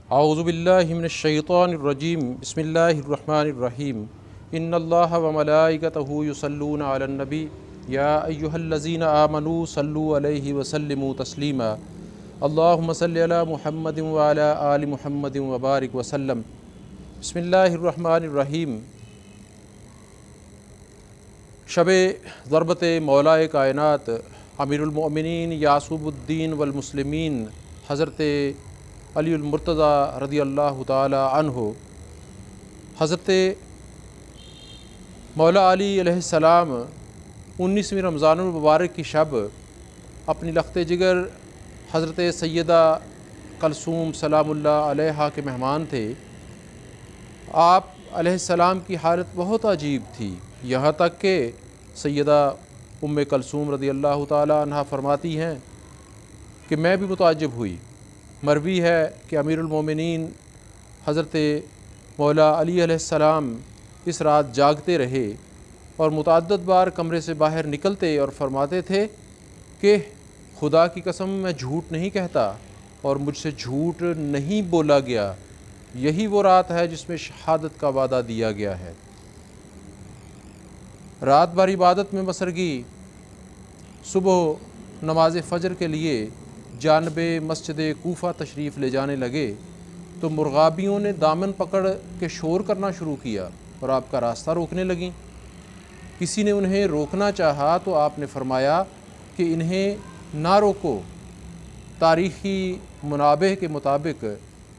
اعوذ باللہ من الشیطان الرجیم بسم اللہ الرحمن الرحیم ان اللہ وملائکتہ یصلون علی النبی یا ایہا الذین آمنوا صلوا علیہ وسلموا تسلیما اللہم صلی علی محمد وعلی آل محمد وبارک وسلم۔ بسم اللہ الرحمن الرحیم۔ شب ضربت مولا کائنات امیر المؤمنین یعصوب الدین والمسلمین حضرت علی المرتضیٰ رضی اللہ تعالی عنہ، حضرت مولا علی علیہ السلام 19ویں رمضان المبارک کی شب اپنی لخت جگر حضرت سیدہ کلثوم سلام اللہ علیہا کے مہمان تھے۔ آپ علیہ السلام کی حالت بہت عجیب تھی، یہاں تک کہ سیدہ ام کلثوم رضی اللہ تعالی عنہ فرماتی ہیں کہ میں بھی متعجب ہوئی۔ مروی ہے کہ امیر المومنین حضرت مولا علی علیہ السلام اس رات جاگتے رہے اور متعدد بار کمرے سے باہر نکلتے اور فرماتے تھے کہ خدا کی قسم میں جھوٹ نہیں کہتا اور مجھ سے جھوٹ نہیں بولا گیا، یہی وہ رات ہے جس میں شہادت کا وعدہ دیا گیا ہے۔ رات بھر عبادت میں بسرگی، صبح نماز فجر کے لیے جانب مسجد کوفہ تشریف لے جانے لگے تو مرغابیوں نے دامن پکڑ کے شور کرنا شروع کیا اور آپ کا راستہ روکنے لگیں۔ کسی نے انہیں روکنا چاہا تو آپ نے فرمایا کہ انہیں نہ روکو۔ تاریخی منابع کے مطابق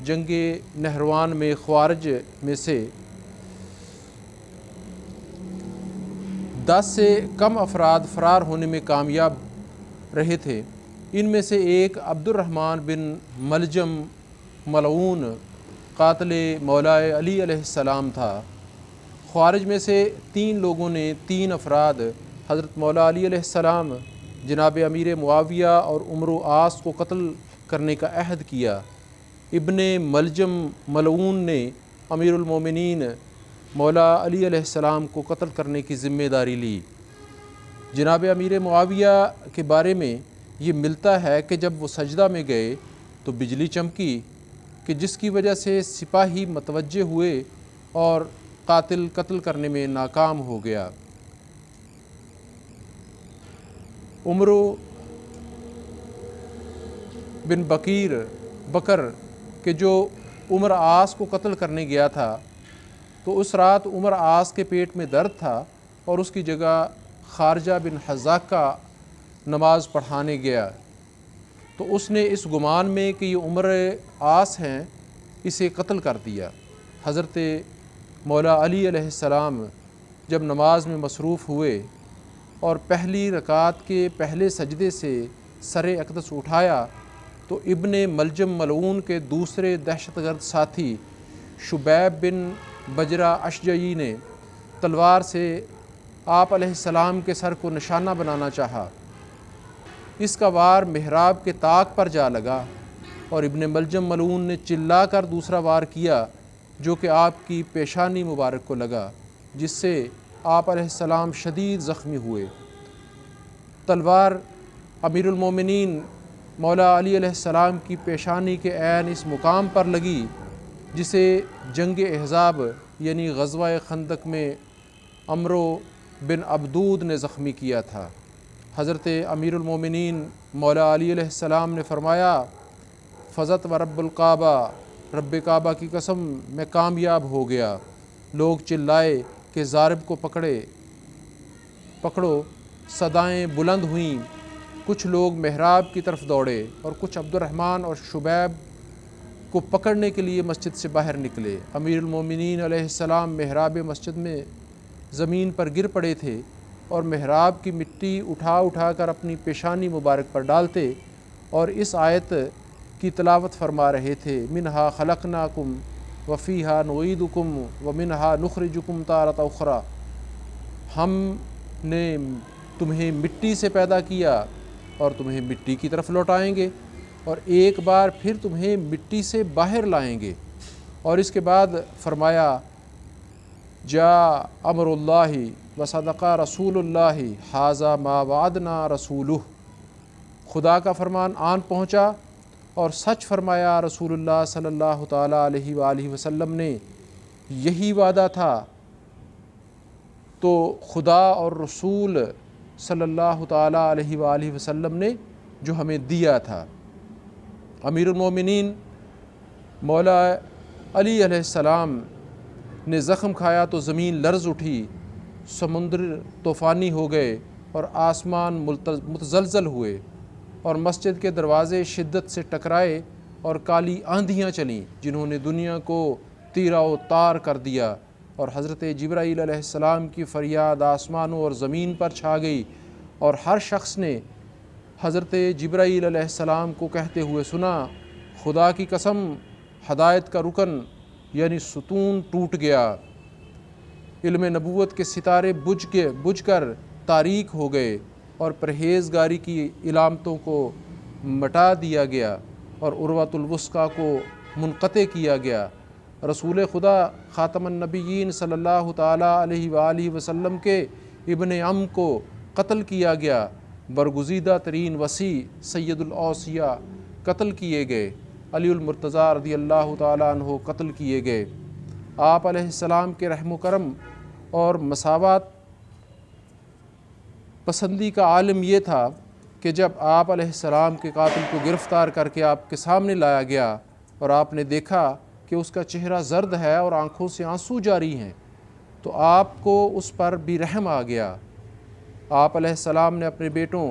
جنگ نہروان میں خوارج میں سے 10 سے کم افراد فرار ہونے میں کامیاب رہے تھے۔ ان میں سے ایک عبد الرحمن بن ملجم ملعون قاتل مولا علی علیہ السلام تھا۔ خوارج میں سے 3 لوگوں نے 3 افراد حضرت مولا علی علیہ السلام، جناب امیر معاویہ اور عمرو عاص کو قتل کرنے کا عہد کیا۔ ابن ملجم ملعون نے امیر المومنین مولا علی علیہ السلام کو قتل کرنے کی ذمہ داری لی۔ جناب امیر معاویہ کے بارے میں یہ ملتا ہے کہ جب وہ سجدہ میں گئے تو بجلی چمکی کہ جس کی وجہ سے سپاہی متوجہ ہوئے اور قاتل قتل کرنے میں ناکام ہو گیا۔ عمرو بن بکر کہ جو عمر عاص کو قتل کرنے گیا تھا، تو اس رات عمر عاص کے پیٹ میں درد تھا اور اس کی جگہ خارجہ بن حذاقہ نماز پڑھانے گیا، تو اس نے اس گمان میں کہ یہ عمر عاص ہیں اسے قتل کر دیا۔ حضرت مولا علی علیہ السلام جب نماز میں مصروف ہوئے اور پہلی رکعت کے پہلے سجدے سے سر اقدس اٹھایا تو ابن ملجم ملعون کے دوسرے دہشت گرد ساتھی شبیب بن بجرہ اشجعی نے تلوار سے آپ علیہ السلام کے سر کو نشانہ بنانا چاہا۔ اس کا وار محراب کے طاق پر جا لگا اور ابن ملجم ملعون نے چلا کر دوسرا وار کیا جو کہ آپ کی پیشانی مبارک کو لگا، جس سے آپ علیہ السلام شدید زخمی ہوئے۔ تلوار امیر المومنین مولا علی علیہ السلام کی پیشانی کے عین اس مقام پر لگی جسے جنگ احزاب یعنی غزوہ خندق میں عمرو بن عبدود نے زخمی کیا تھا۔ حضرت امیر المومنین مولا علی علیہ السلام نے فرمایا، فضت و رب الکعبہ، رب کعبہ کی قسم میں کامیاب ہو گیا۔ لوگ چلائے کہ ضارب کو پکڑو، صدائیں بلند ہوئیں۔ کچھ لوگ محراب کی طرف دوڑے اور کچھ عبد الرحمن اور شبیب کو پکڑنے کے لیے مسجد سے باہر نکلے۔ امیر المومنین علیہ السلام محراب مسجد میں زمین پر گر پڑے تھے اور محراب کی مٹی اٹھا کر اپنی پیشانی مبارک پر ڈالتے اور اس آیت کی تلاوت فرما رہے تھے، منہا خلقناکم وفیہا نعیدکم ومنہا نخرجکم تارۃ اخری۔ ہم نے تمہیں مٹی سے پیدا کیا اور تمہیں مٹی کی طرف لوٹائیں گے اور ایک بار پھر تمہیں مٹی سے باہر لائیں گے۔ اور اس کے بعد فرمایا، جاء امر اللہ وصدق رسول اللہ ھذا ما وعدنا رسولہ۔ خدا کا فرمان آن پہنچا اور سچ فرمایا رسول اللہ صلی اللہ تعالیٰ علیہ وآلہ وسلم نے، یہی وعدہ تھا تو خدا اور رسول صلی اللہ تعالیٰ علیہ وآلہ وسلم نے جو ہمیں دیا تھا۔ امیر المومنین مولا علی علیہ السلام نے زخم کھایا تو زمین لرز اٹھی، سمندر طوفانی ہو گئے اور آسمان متزلزل ہوئے، اور مسجد کے دروازے شدت سے ٹکرائے اور کالی آندھیاں چلیں جنہوں نے دنیا کو تیرہ و تار کر دیا، اور حضرت جبرائیل علیہ السلام کی فریاد آسمانوں اور زمین پر چھا گئی، اور ہر شخص نے حضرت جبرائیل علیہ السلام کو کہتے ہوئے سنا، خدا کی قسم ہدایت کا رکن یعنی ستون ٹوٹ گیا، علم نبوت کے ستارے بجھ کر تاریک ہو گئے، اور پرہیزگاری کی علامتوں کو مٹا دیا گیا، اور عروۃ الوثقیٰ کو منقطع کیا گیا۔ رسول خدا خاتم النبیین صلی اللہ تعالیٰ علیہ وآلہ وسلم کے ابن عم کو قتل کیا گیا، برگزیدہ ترین وصی سید الاوصیاء قتل کیے گئے، علی المرتضیٰ رضی اللہ تعالیٰ عنہ قتل کیے گئے۔ آپ علیہ السلام کے رحم و کرم اور مساوات پسندی کا عالم یہ تھا کہ جب آپ علیہ السلام کے قاتل کو گرفتار کر کے آپ کے سامنے لایا گیا اور آپ نے دیکھا کہ اس کا چہرہ زرد ہے اور آنکھوں سے آنسو جاری ہیں، تو آپ کو اس پر بھی رحم آ گیا۔ آپ علیہ السلام نے اپنے بیٹوں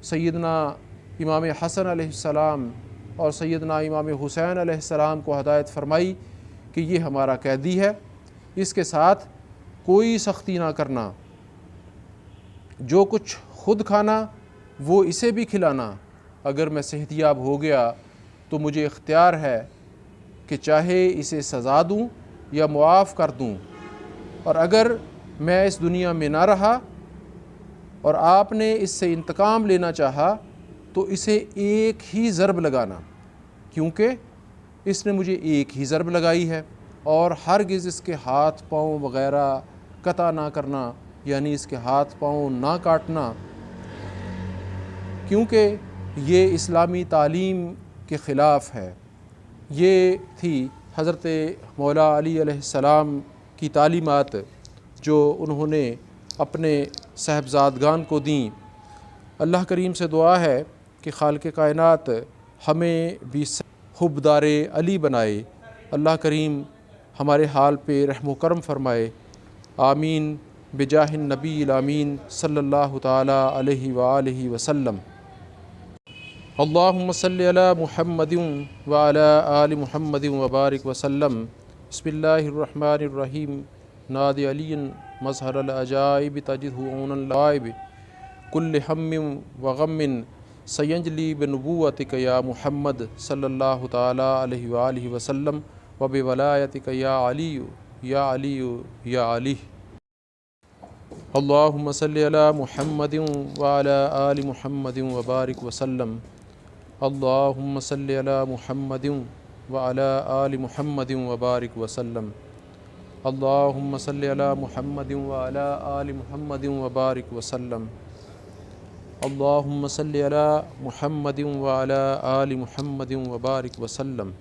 سیدنا امام حسن علیہ السلام اور سیدنا امام حسین علیہ السلام کو ہدایت فرمائی کہ یہ ہمارا قیدی ہے، اس کے ساتھ کوئی سختی نہ کرنا، جو کچھ خود کھانا وہ اسے بھی کھلانا، اگر میں صحت یاب ہو گیا تو مجھے اختیار ہے کہ چاہے اسے سزا دوں یا معاف کر دوں، اور اگر میں اس دنیا میں نہ رہا اور آپ نے اس سے انتقام لینا چاہا تو اسے ایک ہی ضرب لگانا، کیونکہ اس نے مجھے ایک ہی ضرب لگائی ہے، اور ہرگز اس کے ہاتھ پاؤں وغیرہ قطع نہ کرنا، یعنی اس کے ہاتھ پاؤں نہ کاٹنا، کیونکہ یہ اسلامی تعلیم کے خلاف ہے۔ یہ تھی حضرت مولا علی علیہ السلام کی تعلیمات جو انہوں نے اپنے صاحبزادگان کو دیں۔ اللہ کریم سے دعا ہے کہ خالق کائنات ہمیں بھی حبدار علی بنائے، اللہ کریم ہمارے حال پہ رحم و کرم فرمائے، آمین بجاہ النبی الامین صلی اللہ تعالیٰ علیہ وآلہ وسلم۔ اللہم صلی علی محمد وعلی آل محمد وبارک وسلم۔ بسم اللہ الرحمن الرحیم۔ ناد علی مظہر العجائب تجدہ عون الغائب، کل ہم وغم سینجلی بنبوتک یا محمد صلی اللہ تعالیٰ علیہ وآلہ وسلم، وبولایتک یا علی یا علی یا علی۔ اللہم صلی علی محمد وعلی آل محمد وبارک وسلم۔ اللہم صلی علی محمد وعلی آل محمد وبارک وسلم۔ اللہم صلی علی محمد وعلی آل محمد وبارک وسلم۔ اللہم صلی علی محمد وعلی آل محمد وبارک وسلم۔